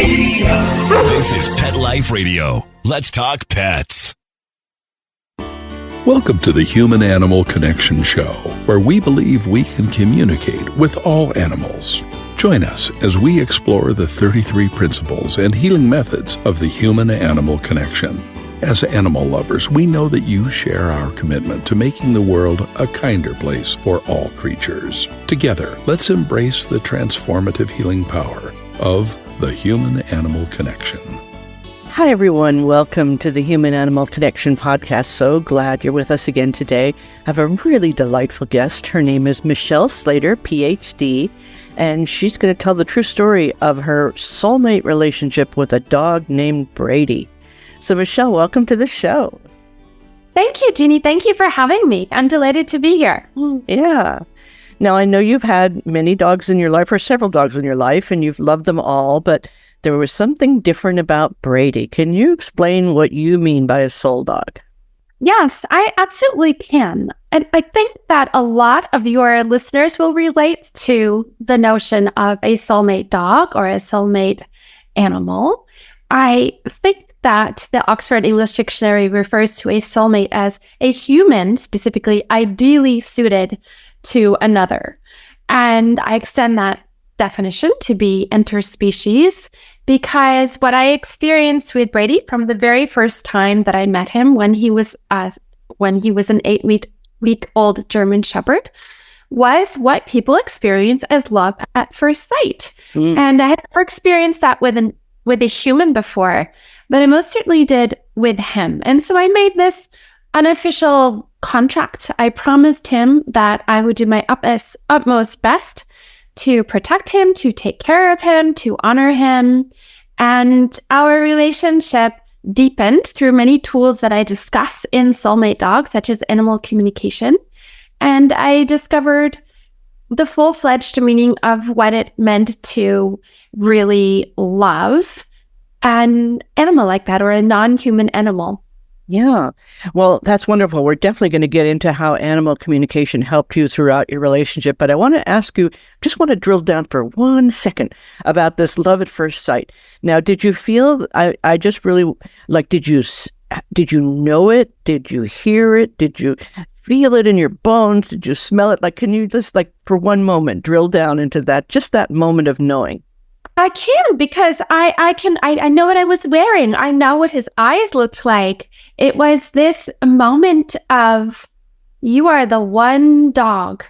This is Pet Life Radio. Let's talk pets. Welcome to the Human-Animal Connection Show, where we believe we can communicate with all animals. Join us as we explore the 33 principles and healing methods of the human-animal connection. As animal lovers, we know that you share our commitment to making the world a kinder place for all creatures. Together, let's embrace the transformative healing power of the human-animal connection. Hi, everyone. Welcome to the Human-Animal Connection podcast. So glad you're with us again today. I have a really delightful guest. Her name is Michelle Slater, PhD, and she's going to tell the true story of her soulmate relationship with a dog named Brady. So, Michelle, welcome to the show. Thank you, Jeannie. Thank you for having me. I'm delighted to be here. Yeah. Now, I know you've had many dogs in your life, or several dogs in your life, and you've loved them all, but there was something different about Brady. Can you explain what you mean by a soul dog? Yes, I absolutely can. And I think that a lot of your listeners will relate to the notion of a soulmate dog or a soulmate animal. I think that the Oxford English Dictionary refers to a soulmate as a human, specifically ideally suited to another. And I extend that definition to be interspecies because what I experienced with Brady from the very first time that I met him when he was an 8-week-old German Shepherd was what people experience as love at first sight. And I had never experienced that with a human before, but I most certainly did with him. And so I made this unofficial contract. I promised him that I would do my utmost best to protect him, to take care of him, to honor him. And our relationship deepened through many tools that I discuss in Soulmate Dogs, such as animal communication. And I discovered the full-fledged meaning of what it meant to really love an animal like that, or a non-human animal. Yeah. Well, that's wonderful. We're definitely going to get into how animal communication helped you throughout your relationship. But I want to ask you, just want to drill down for 1 second about this love at first sight. Now, did you feel, I just really, like, did you know it? Did you hear it? Did you feel it in your bones? Did you smell it? Like, can you just, like, for one moment, drill down into that, just that moment of knowing? I can, because I know what I was wearing. I know what his eyes looked like. It was this moment of, you are the one dog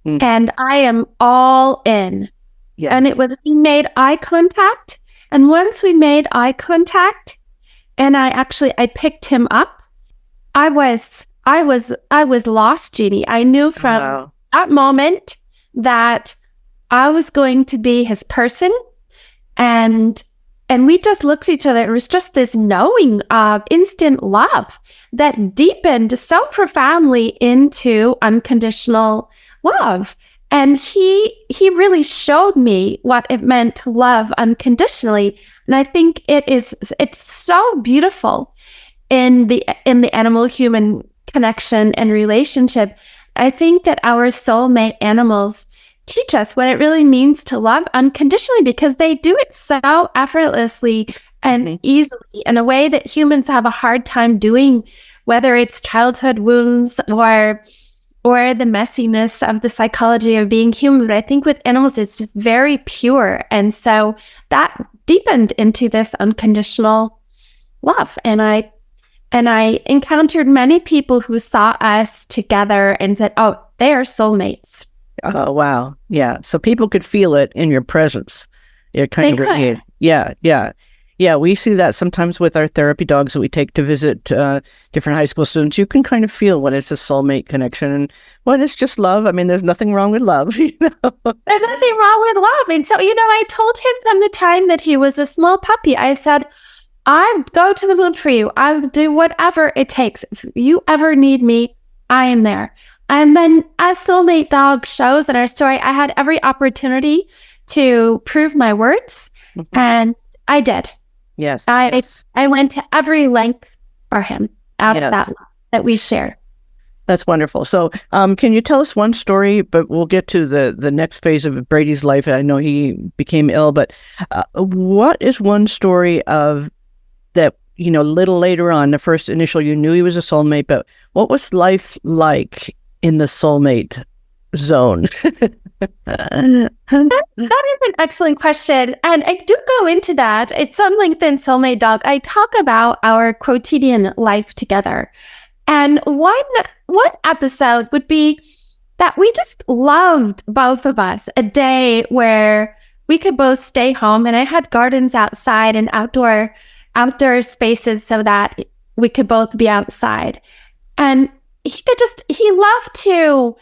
and I am all in. Yes. And we made eye contact. And once we made eye contact and I picked him up, I was lost, Jeannie. I knew from that moment that I was going to be his person. And we just looked at each other. It was just this knowing of instant love that deepened so profoundly into unconditional love. And he really showed me what it meant to love unconditionally. And I think it's so beautiful in the animal-human connection and relationship. I think that our soulmate animals teach us what it really means to love unconditionally, because they do it so effortlessly and easily in a way that humans have a hard time doing, whether it's childhood wounds or the messiness of the psychology of being human. But I think with animals, it's just very pure. And so that deepened into this unconditional love. And I encountered many people who saw us together and said, oh, they are soulmates. Oh, wow. Yeah. So people could feel it in your presence. Yeah, kind of. Yeah. Yeah. We see that sometimes with our therapy dogs that we take to visit different high school students. You can kind of feel when it's a soulmate connection and when it's just love. I mean, there's nothing wrong with love. You know? There's nothing wrong with love. And so, I told him from the time that he was a small puppy, I said, I go to the moon for you. I will do whatever it takes. If you ever need me, I am there. And then as Soulmate Dog shows in our story, I had every opportunity to prove my words, and I did. Yes. I went to every length for him out of that love that we share. That's wonderful. So, can you tell us one story? But we'll get to the next phase of Brady's life. I know he became ill, but what is one story of that? A little later on, the first initial, you knew he was a soulmate, but what was life like in the soulmate zone? That is an excellent question. And I do go into that. It's on LinkedIn, Soulmate Dog. I talk about our quotidian life together. And one episode would be that we just loved, both of us, a day where we could both stay home. And I had gardens outside and outdoor spaces so that we could both be outside. And he loved to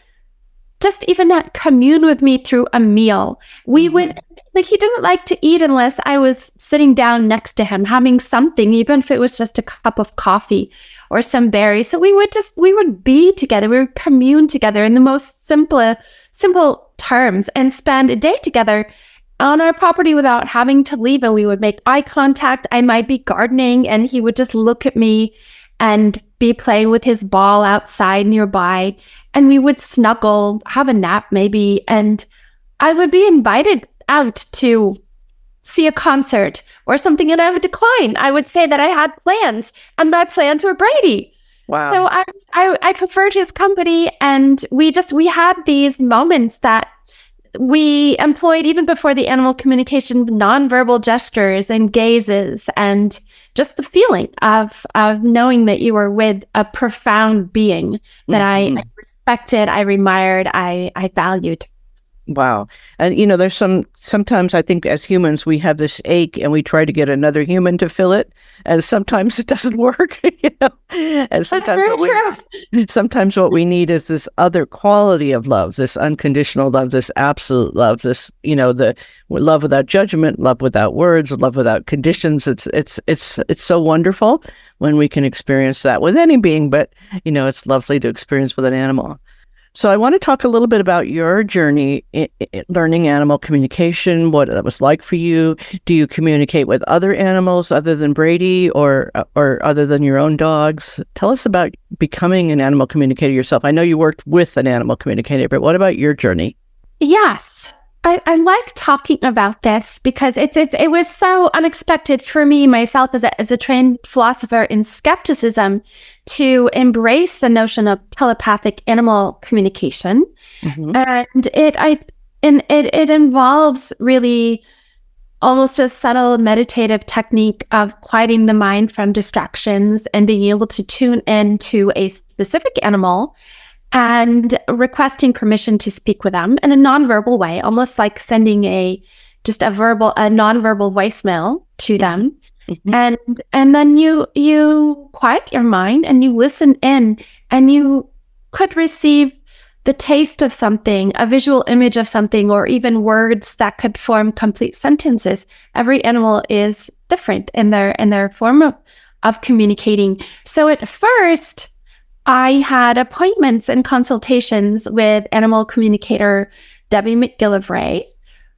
just even not commune with me through a meal. We would, he didn't like to eat unless I was sitting down next to him, having something, even if it was just a cup of coffee or some berries. So we would be together. We would commune together in the most simple terms and spend a day together on our property without having to leave. And we would make eye contact. I might be gardening and he would just look at me and be playing with his ball outside nearby. And we would snuggle, have a nap maybe. And I would be invited out to see a concert or something and I would decline. I would say that I had plans and my plans were Brady. Wow. So I preferred his company, and we had these moments that we employed even before the animal communication, nonverbal gestures and gazes, and just the feeling of knowing that you were with a profound being that I respected, I admired, I valued. Wow. And, there's sometimes I think as humans, we have this ache and we try to get another human to fill it. And sometimes it doesn't work, And sometimes what we need is this other quality of love, this unconditional love, this absolute love, this, the love without judgment, love without words, love without conditions. It's so wonderful when we can experience that with any being, but, it's lovely to experience with an animal. So I want to talk a little bit about your journey in learning animal communication, what that was like for you. Do you communicate with other animals other than Brady or other than your own dogs? Tell us about becoming an animal communicator yourself. I know you worked with an animal communicator, but what about your journey? Yes. I like talking about this because it was so unexpected for me myself as a trained philosopher in skepticism to embrace the notion of telepathic animal communication, and it involves really almost a subtle meditative technique of quieting the mind from distractions and being able to tune in to a specific animal and requesting permission to speak with them in a nonverbal way, almost like sending a nonverbal voicemail to them. And then you quiet your mind and you listen in, and you could receive the taste of something, a visual image of something, or even words that could form complete sentences. Every animal is different in their form of communicating. So at first, I had appointments and consultations with animal communicator Debbie McGillivray,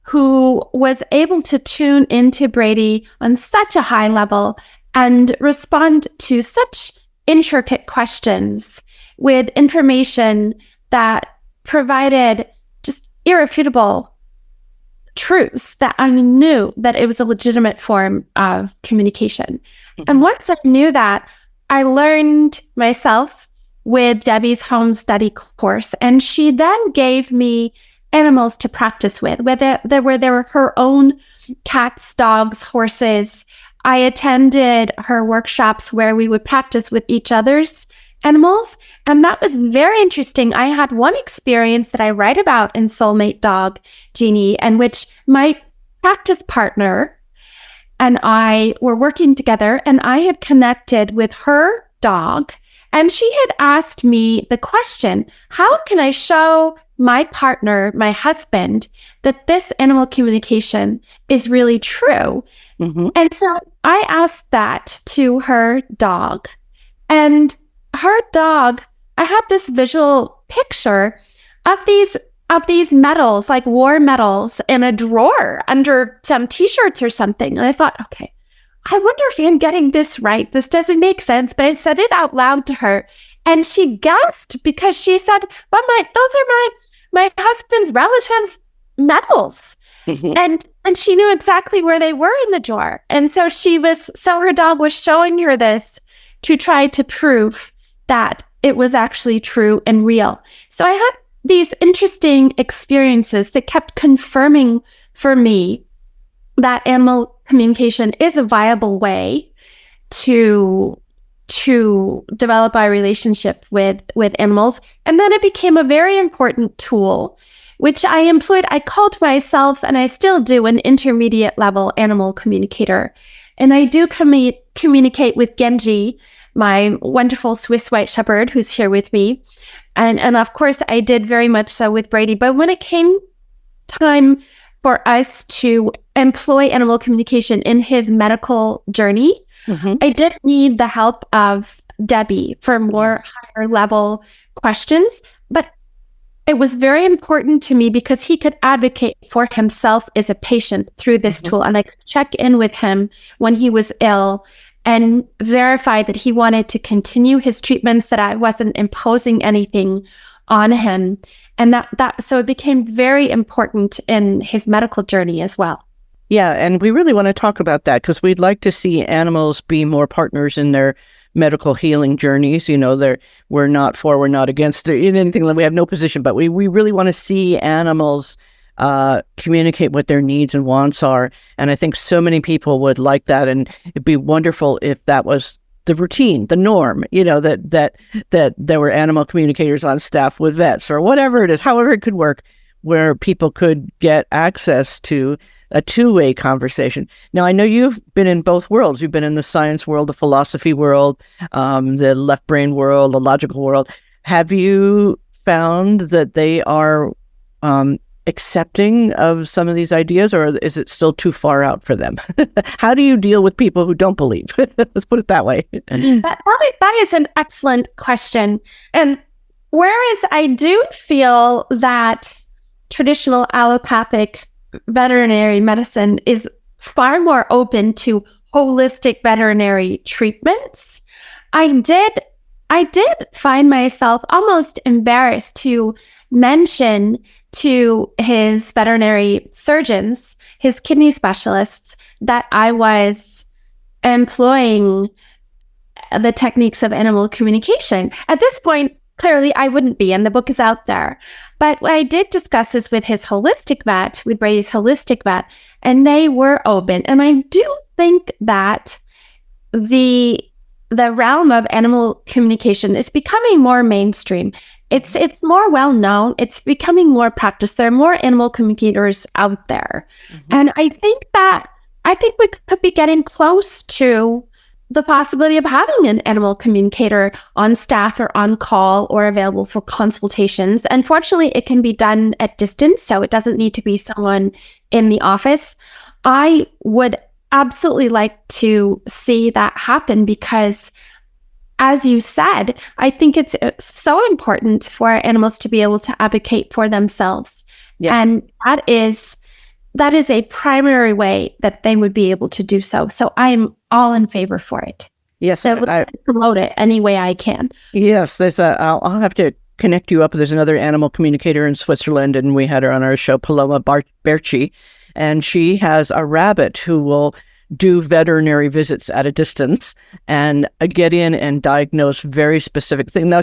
who was able to tune into Brady on such a high level and respond to such intricate questions with information that provided just irrefutable truths that I knew that it was a legitimate form of communication. And once I knew that, I learned myself with Debbie's home study course, and she then gave me animals to practice with, whether they were her own cats, dogs, horses. I attended her workshops where we would practice with each other's animals, and that was very interesting. I had one experience that I write about in Soulmate Dog, Jeannie, in which my practice partner and I were working together, and I had connected with her dog. And she had asked me the question, how can I show my partner, my husband, that this animal communication is really true? And so I asked that to her dog. And her dog, I had this visual picture of these medals, like war medals, in a drawer under some t-shirts or something. And I thought, okay, I wonder if I'm getting this right. This doesn't make sense. But I said it out loud to her, and she gasped because she said, but those are my husband's relatives' medals. And she knew exactly where they were in the drawer. And so her dog was showing her this to try to prove that it was actually true and real. So I had these interesting experiences that kept confirming for me that animal communication is a viable way to develop our relationship with animals. And then it became a very important tool, which I employed. I called myself, and I still do, an intermediate level animal communicator. And I do communicate with Genji, my wonderful Swiss White Shepherd, who's here with me. And of course, I did very much so with Brady. But when it came time for us to employ animal communication in his medical journey, I did need the help of Debbie for more higher level questions. But it was very important to me because he could advocate for himself as a patient through this tool. And I could check in with him when he was ill and verify that he wanted to continue his treatments, that I wasn't imposing anything on him. And so it became very important in his medical journey as well. Yeah, and we really want to talk about that because we'd like to see animals be more partners in their medical healing journeys. We're not for, we're not against in anything. We have no position, but we really want to see animals communicate what their needs and wants are. And I think so many people would like that. And it'd be wonderful if that was the routine, the norm, that there were animal communicators on staff with vets or whatever it is, however it could work, where people could get access to a two-way conversation. Now, I know you've been in both worlds. You've been in the science world, the philosophy world, the left brain world, the logical world. Have you found that they are accepting of some of these ideas, or is it still too far out for them? How do you deal with people who don't believe? Let's put it that way. That is an excellent question. And whereas I do feel that traditional allopathic veterinary medicine is far more open to holistic veterinary treatments, I did find myself almost embarrassed to mention to his veterinary surgeons, his kidney specialists, that I was employing the techniques of animal communication. At this point, clearly I wouldn't be, and the book is out there. But I did discuss this with his holistic vet, with Brady's holistic vet, and they were open. And I do think that the realm of animal communication is becoming more mainstream. It's more well known. It's becoming more practiced. There are more animal communicators out there, and I think we could be getting close to the possibility of having an animal communicator on staff or on call or available for consultations. Unfortunately, it can be done at distance, so it doesn't need to be someone in the office. I would absolutely like to see that happen because, as you said, I think it's so important for animals to be able to advocate for themselves. Yes. And that is a primary way that they would be able to do so. So I'm all in favor for it. Yes, so I promote it any way I can. Yes, I'll have to connect you up. There's another animal communicator in Switzerland, and we had her on our show, Paloma Berci, and she has a rabbit who will do veterinary visits at a distance and get in and diagnose very specific things. Now,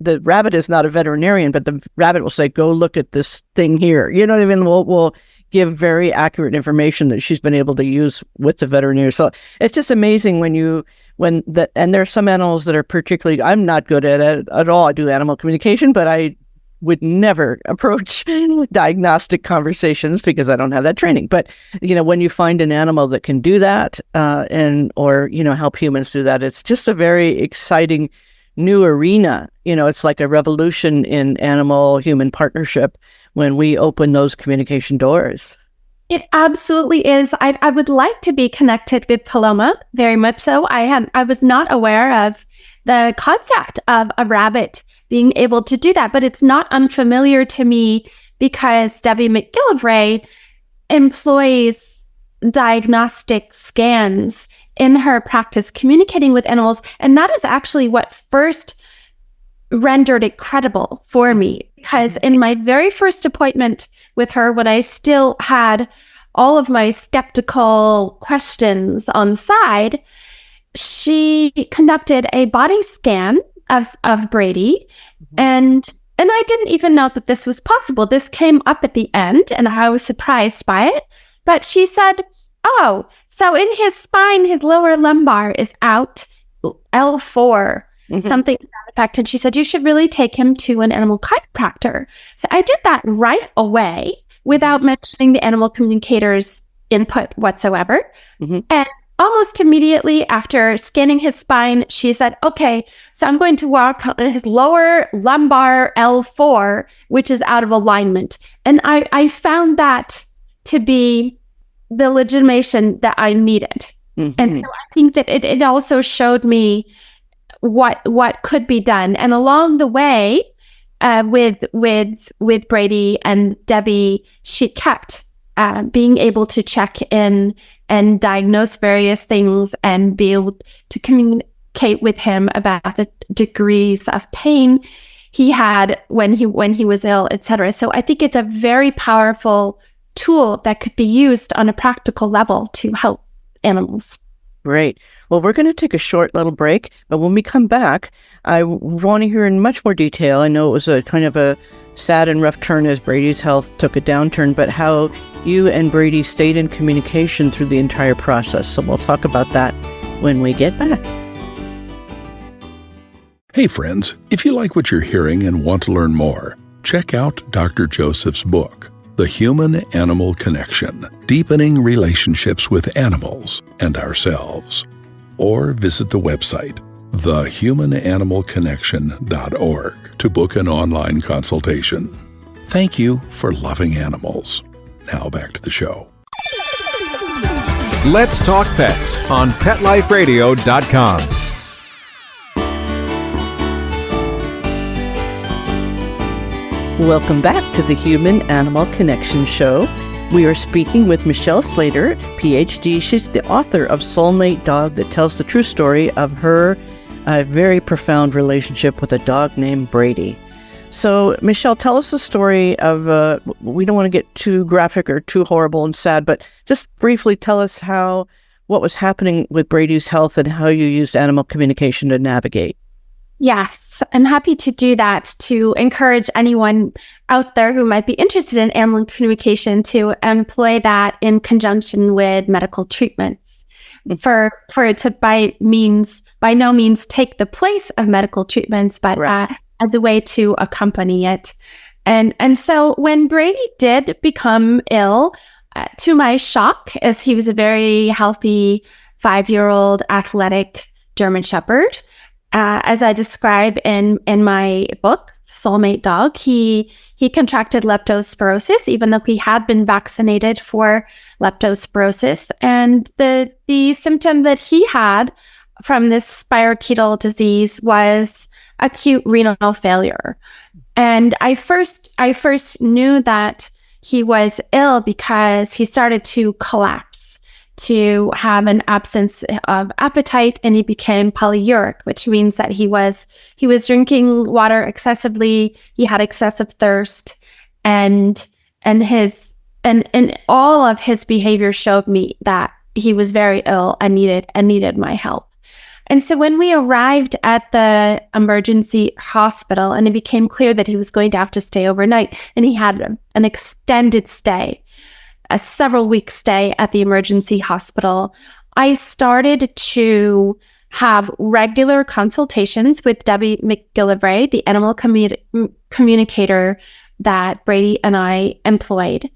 the rabbit is not a veterinarian, but the rabbit will say, "Go look at this thing here." You know what I mean? We'll give very accurate information that she's been able to use with the veterinarian. So it's just amazing and there are some animals that are particularly, I'm not good at it at all. I do animal communication, but I would never approach diagnostic conversations because I don't have that training. But, when you find an animal that can do that or help humans do that, it's just a very exciting new arena. It's like a revolution in animal-human partnership when we open those communication doors. It absolutely is. I would like to be connected with Paloma, very much so. I was not aware of the concept of a rabbit being able to do that, but it's not unfamiliar to me because Debbie McGillivray employs diagnostic scans in her practice communicating with animals. And that is actually what first rendered it credible for me, because in my very first appointment with her, when I still had all of my skeptical questions on the side, she conducted a body scan of Brady, and I didn't even know that this was possible. This came up at the end, and I was surprised by it. But she said, "Oh, so in his spine, his lower lumbar is out L4, something to that effect." And she said, "You should really take him to an animal chiropractor." So I did that right away without mentioning the animal communicator's input whatsoever. And almost immediately after scanning his spine, she said, "Okay, so I'm going to work on his lower lumbar L4, which is out of alignment." And I found that to be the legitimation that I needed. And so I think that it also showed me what could be done. And along the way, with Brady and Debbie, she kept being able to check in and diagnose various things and be able to communicate with him about the degrees of pain he had when he was ill, etc. So I think it's a very powerful tool that could be used on a practical level to help animals. Great. Well, we're going to take a short little break, but when we come back, I want to hear in much more detail. I know it was a kind of a sad and rough turn as Brady's health took a downturn, but how you and Brady stayed in communication through the entire process. So we'll talk about that when we get back. Hey friends, if you like what you're hearing and want to learn more, check out Dr. Joseph's book, The Human-Animal Connection, Deepening Relationships with Animals and Ourselves. Or visit the website, thehumananimalconnection.org, to book an online consultation. Thank you for loving animals. Now back to the show. Let's Talk Pets on PetLifeRadio.com. Welcome back to the Human-Animal Connection Show. We are speaking with Michelle Slater, PhD. She's the author of Soulmate Dog, that tells the true story of her very profound relationship with a dog named Brady. So, Michelle, tell us the story of, we don't want to get too graphic or too horrible and sad, but just briefly tell us what was happening with Brady's health and how you used animal communication to navigate. Yes, I'm happy to do that, to encourage anyone out there who might be interested in animal communication to employ that in conjunction with medical treatments. For it to by no means take the place of medical treatments, but as a way to accompany it. And so when Brady did become ill, to my shock, as he was a very healthy 5-year-old athletic German Shepherd, as I describe in my book, Soulmate Dog, he contracted leptospirosis, even though he had been vaccinated for leptospirosis. And the symptom that he had from this spirochetal disease was acute renal failure. And I first knew that he was ill because he started to collapse, to have an absence of appetite, and he became polyuric, which means that he was drinking water excessively. He had excessive thirst, and all of his behavior showed me that he was very ill and needed my help. And so when we arrived at the emergency hospital, and it became clear that he was going to have to stay overnight, and he had an extended stay, a several-week stay at the emergency hospital, I started to have regular consultations with Debbie McGillivray, the animal communicator that Brady and I employed.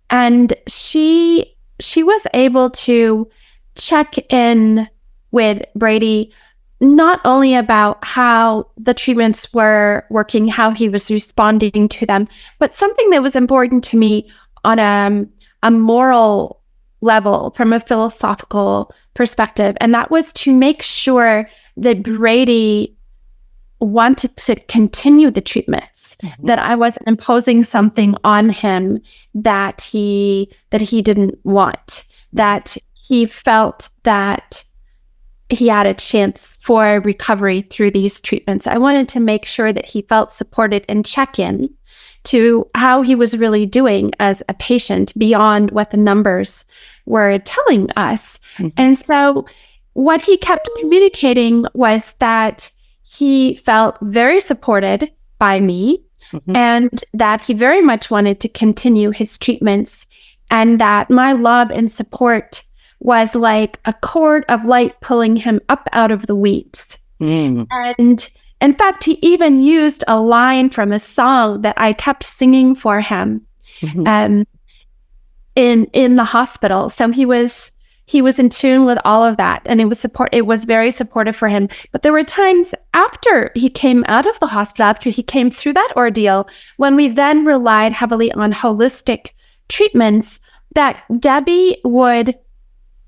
And she was able to check in with Brady, not only about how the treatments were working, how he was responding to them, but something that was important to me on a moral level, from a philosophical perspective. And that was to make sure that Brady wanted to continue the treatments, that I wasn't imposing something on him that he didn't want. that he felt that he had a chance for recovery through these treatments. I wanted to make sure that he felt supported and check in to how he was really doing as a patient beyond what the numbers were telling us. And so what he kept communicating was that he felt very supported by me and that he very much wanted to continue his treatments, and that my love and support was like a cord of light pulling him up out of the weeds. And in fact, he even used a line from a song that I kept singing for him in the hospital. So he was in tune with all of that, and it was very supportive for him. But there were times after he came out of the hospital, after he came through that ordeal, when we then relied heavily on holistic treatments, that Debbie would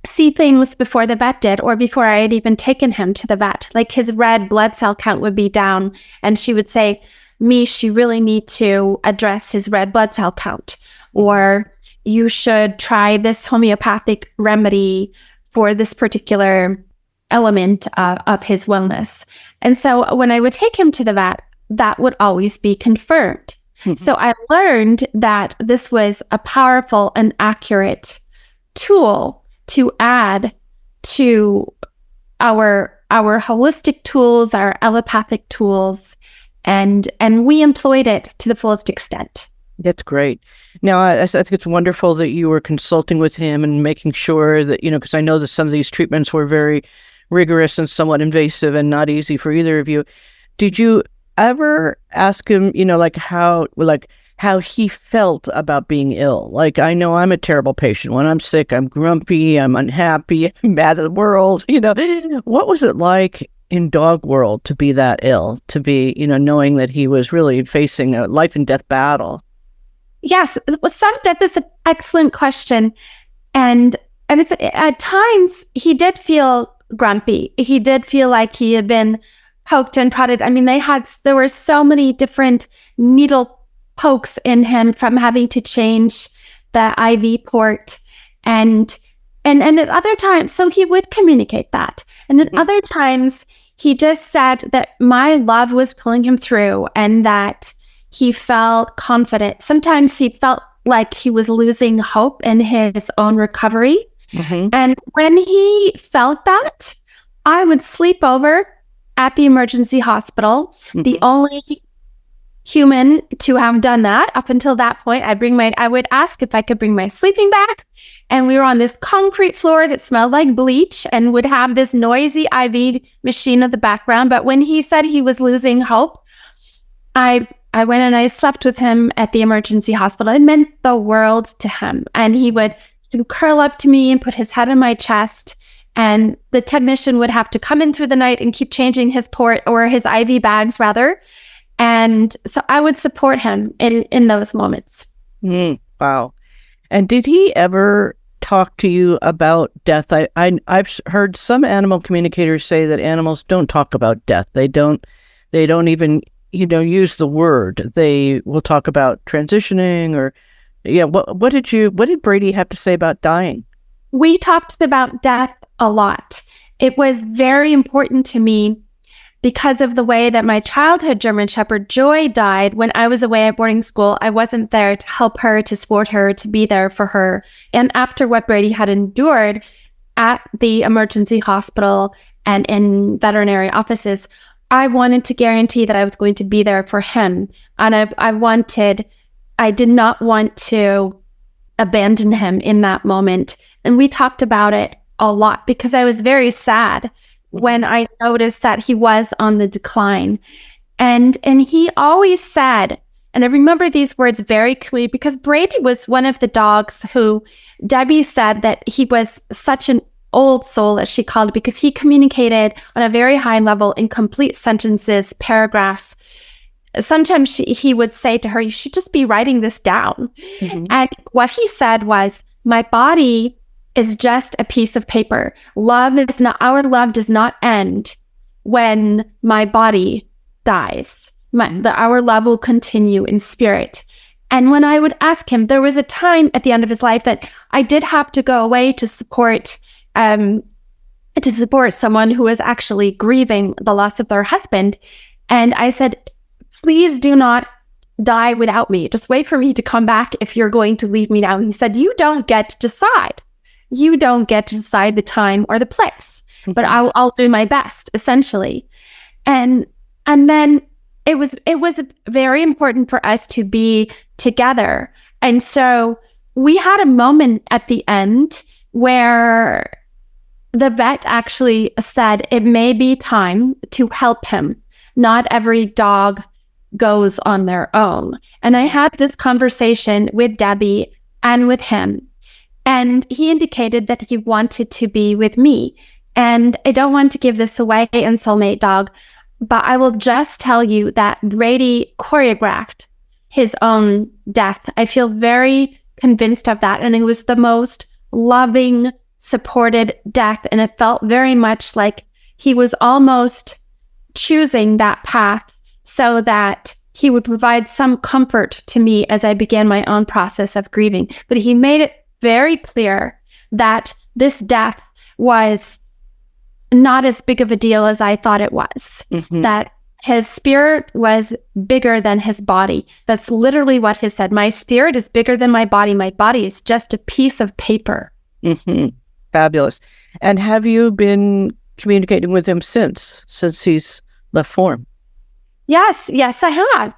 see things before the vet did, or before I had even taken him to the vet. Like his red blood cell count would be down, and she would say, "Mish, you really need to address his red blood cell count," or "You should try this homeopathic remedy for this particular element of his wellness." And so when I would take him to the vet, that would always be confirmed. So I learned that this was a powerful and accurate tool to add to our holistic tools, our allopathic tools, and we employed it to the fullest extent. That's great. Now, I think it's wonderful that you were consulting with him and making sure that, because I know that some of these treatments were very rigorous and somewhat invasive and not easy for either of you. Did you ever ask him, how he felt about being ill? Like, I know I'm a terrible patient. When I'm sick, I'm grumpy, I'm unhappy, I'm mad at the world. What was it like in dog world to be that ill, to be, knowing that he was really facing a life and death battle? Yes, that is an excellent question. And it's, at times he did feel grumpy. He did feel like he had been poked and prodded. I mean, there were so many different needle pokes in him from having to change the IV port, and at other times, so he would communicate that. And at other times, he just said that my love was pulling him through and that he felt confident. Sometimes he felt like he was losing hope in his own recovery. And when he felt that, I would sleep over at the emergency hospital. The only human to have done that up until that point. I would ask if I could bring my sleeping bag, and we were on this concrete floor that smelled like bleach and would have this noisy IV machine in the background. But when he said he was losing hope, I went and I slept with him at the emergency hospital. It meant the world to him, and he would curl up to me and put his head on my chest, and the technician would have to come in through the night and keep changing his port, or his IV bags rather. And so I would support him in those moments. Wow. And did he ever talk to you about death? I've heard some animal communicators say that animals don't talk about death. They don't even, use the word. They will talk about transitioning or, what did Brady have to say about dying? We talked about death a lot. It was very important to me because of the way that my childhood German Shepherd Joy died when I was away at boarding school. I wasn't there to help her, to support her, to be there for her. And after what Brady had endured at the emergency hospital and in veterinary offices, I wanted to guarantee that I was going to be there for him. And I did not want to abandon him in that moment. And we talked about it a lot because I was very sad when I noticed that he was on the decline. And he always said, and I remember these words very clearly, because Brady was one of the dogs who Debbie said that he was such an old soul, as she called it, because he communicated on a very high level in complete sentences, paragraphs. Sometimes he would say to her, "You should just be writing this down." And what he said was, "My body is just a piece of paper. Our love does not end when my body dies. Our love will continue in spirit." And when I would ask him, there was a time at the end of his life that I did have to go away to support someone who was actually grieving the loss of their husband. And I said, please do not die without me. Just wait for me to come back if you're going to leave me now. And he said, you don't get to decide. You don't get to decide the time or the place, but I'll do my best, essentially. And then it was very important for us to be together. And so we had a moment at the end where the vet actually said it may be time to help him. Not every dog goes on their own. And I had this conversation with Debbie and with him. And he indicated that he wanted to be with me. And I don't want to give this away in Soulmate Dog, but I will just tell you that Brady choreographed his own death. I feel very convinced of that. And it was the most loving, supported death. And it felt very much like he was almost choosing that path so that he would provide some comfort to me as I began my own process of grieving. But he made it very clear that this death was not as big of a deal as I thought it was. That his spirit was bigger than his body. That's literally what he said. My spirit is bigger than my body. My body is just a piece of paper. Fabulous. And have you been communicating with him since he's left form? Yes, I have.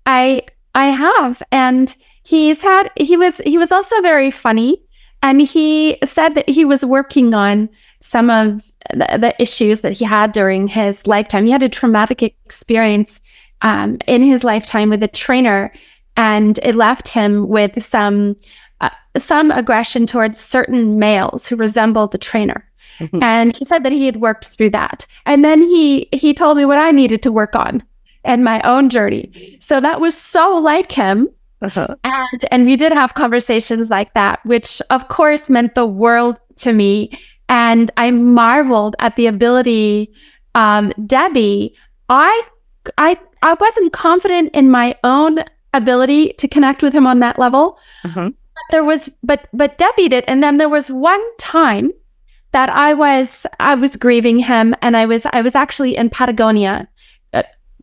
I have. And he was also very funny. And he said that he was working on some of the issues that he had during his lifetime. He had a traumatic experience in his lifetime with a trainer, and it left him with some aggression towards certain males who resembled the trainer. And he said that he had worked through that. And then he told me what I needed to work on in my own journey. So that was so like him. And we did have conversations like that, which of course meant the world to me. And I marveled at the ability, Debbie, I wasn't confident in my own ability to connect with him on that level. But Debbie did. And then there was one time that I was grieving him, and I was actually in Patagonia,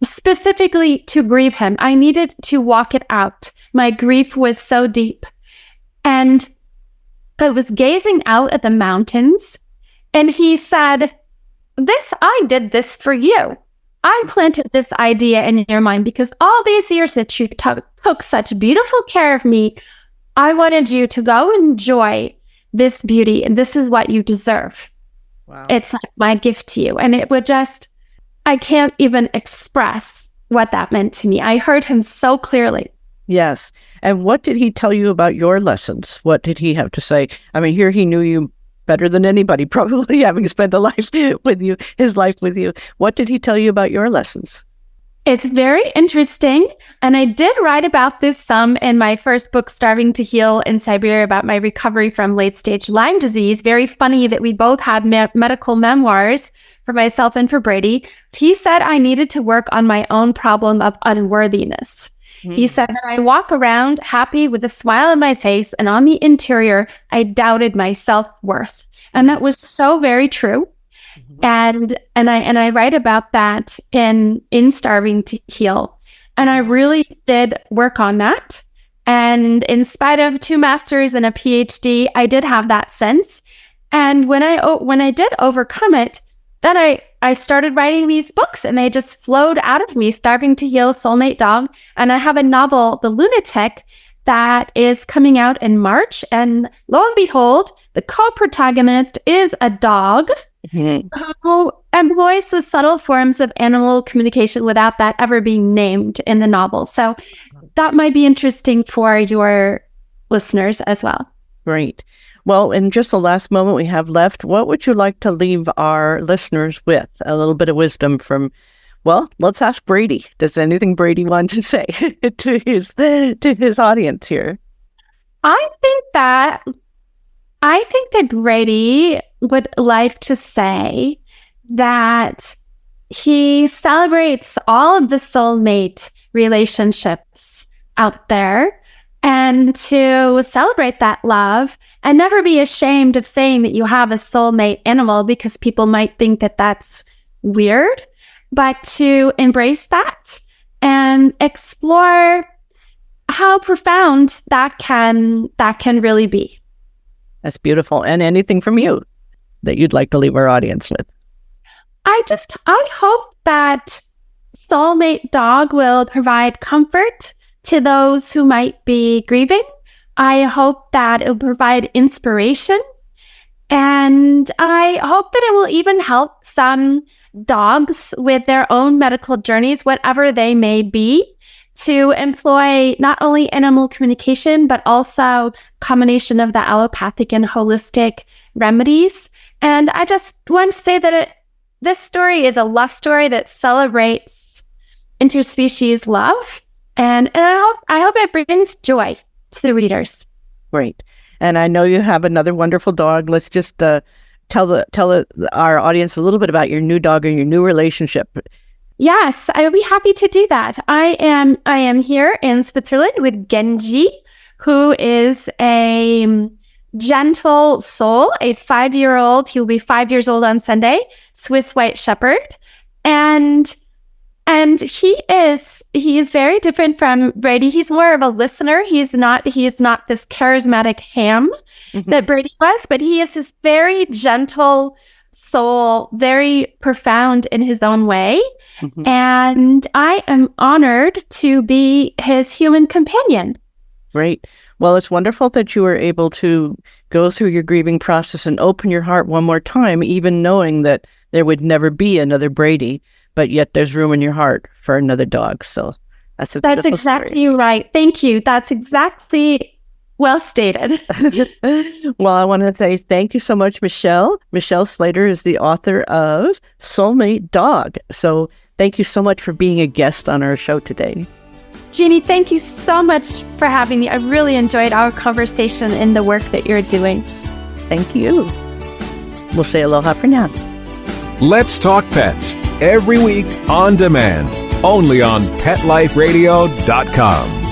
specifically to grieve him. I needed to walk it out. My grief was so deep. And I was gazing out at the mountains, and he said, I did this for you. I planted this idea in your mind because all these years that you took such beautiful care of me, I wanted you to go enjoy this beauty, and this is what you deserve. Wow. It's like my gift to you. And it would I can't even express what that meant to me. I heard him so clearly. Yes. And what did he tell you about your lessons? What did he have to say? I mean, here he knew you better than anybody, probably having spent his life with you. What did he tell you about your lessons? It's very interesting. And I did write about this some in my first book, Starving to Heal in Siberia, about my recovery from late-stage Lyme disease. Very funny that we both had medical memoirs, for myself and for Brady. He said I needed to work on my own problem of unworthiness. He said that I walk around happy with a smile on my face, and on the interior, I doubted my self-worth. And that was so very true. And I write about that in Starving to Heal. And I really did work on that. And in spite of 2 masters and a PhD, I did have that sense. And when I did overcome it, then I started writing these books, and they just flowed out of me. Starving to Heal, Soulmate Dog. And I have a novel, The Lunatic, that is coming out in March. And lo and behold, the co-protagonist is a dog who employs the subtle forms of animal communication without that ever being named in the novel. So that might be interesting for your listeners as well. Great. Well, in just the last moment we have left, what would you like to leave our listeners with? A little bit of wisdom from, well, let's ask Brady. Does anything Brady want to say to his audience here? I think that Brady would like to say that he celebrates all of the soulmate relationships out there, and to celebrate that love and never be ashamed of saying that you have a soulmate animal, because people might think that that's weird, but to embrace that and explore how profound that can really be. That's beautiful. And anything from you that you'd like to leave our audience with? I hope that Soulmate Dog will provide comfort to those who might be grieving. I hope that it will provide inspiration. And I hope that it will even help some dogs with their own medical journeys, whatever they may be, to employ not only animal communication, but also combination of the allopathic and holistic remedies. And I just want to say that this story is a love story that celebrates interspecies love. And I hope it brings joy to the readers. Great. And I know you have another wonderful dog. Let's just tell our audience a little bit about your new dog and your new relationship. Yes, I would be happy to do that. I am here in Switzerland with Genji, who is a gentle soul, a 5-year-old. He will be 5 years old on Sunday, Swiss White Shepherd. And he is very different from Brady. He's more of a listener. He is not this charismatic ham that Brady was, but he is this very gentle soul, very profound in his own way. And I am honored to be his human companion. Great. Well, it's wonderful that you were able to go through your grieving process and open your heart one more time, even knowing that there would never be another Brady, but yet there's room in your heart for another dog. So that's a beautiful exactly story. Right. Thank you. That's exactly well stated. Well, I want to say thank you so much, Michelle. Michelle Slater is the author of Soulmate Dog. So thank you so much for being a guest on our show today. Jeannie, thank you so much for having me. I really enjoyed our conversation and the work that you're doing. Thank you. We'll say aloha for now. Let's Talk Pets, every week on demand, only on PetLifeRadio.com.